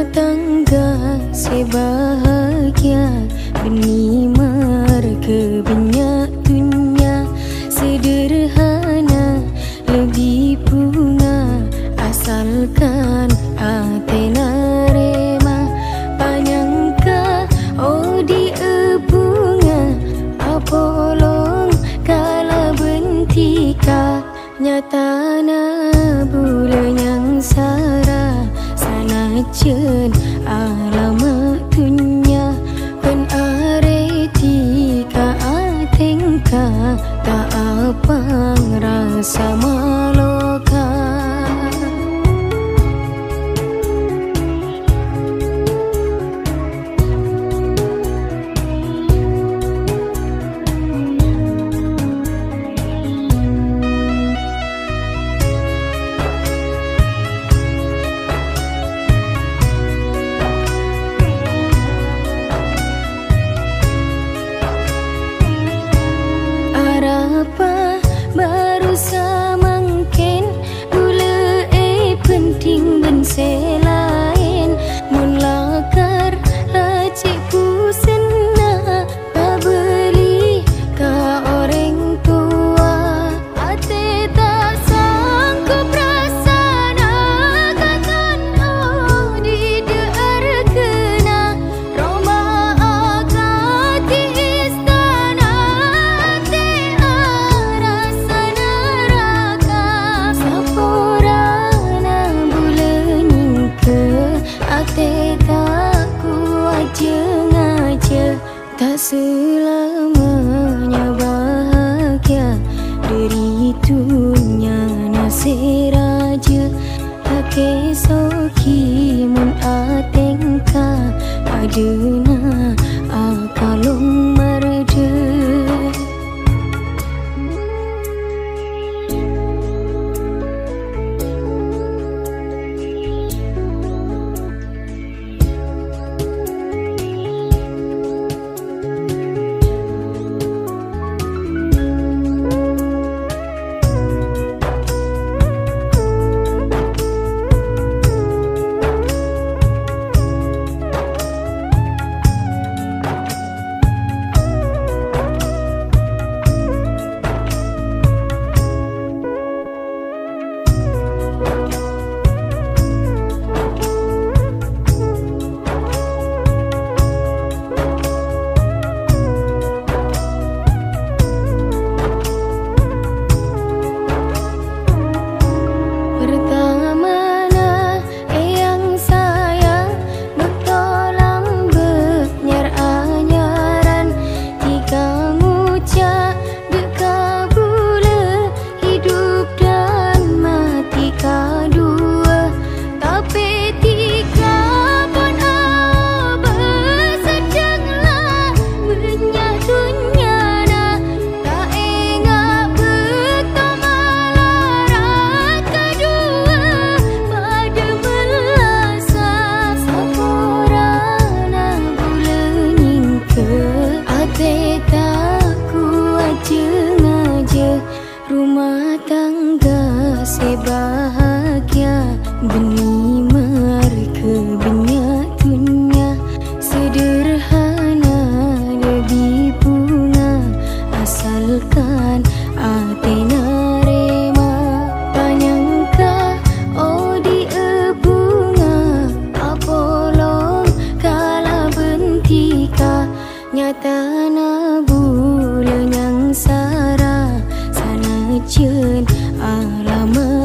tangga sebahagia beni marga banyak dunia sederhana lebih bunga asalkan ate narema panyangka oh di bunga apolong kala bentika nyata na bulan yang sara sanajan alamat dunia pen areti ka atengka tak apang rasa maloka. Apa baru samangken gula penting dan selain mun lakar lacik pusena pabeli ka orang tua ate tak sanggup rasana kakan oh di dear kena Roma akati istana ate rasa neraka sapurana bulan ke ate tak kuat jengaja tak selamanya bahagia dari dunia nasiraja hake soki mun atengka adena akalung marde. Rumah tangga sebahagia beni marga banyak dunia sederhana lebih bunga asalkan ate narema panyangka oh di bunga apolong kala bentika nyata na bulan yang sara sanajan alamat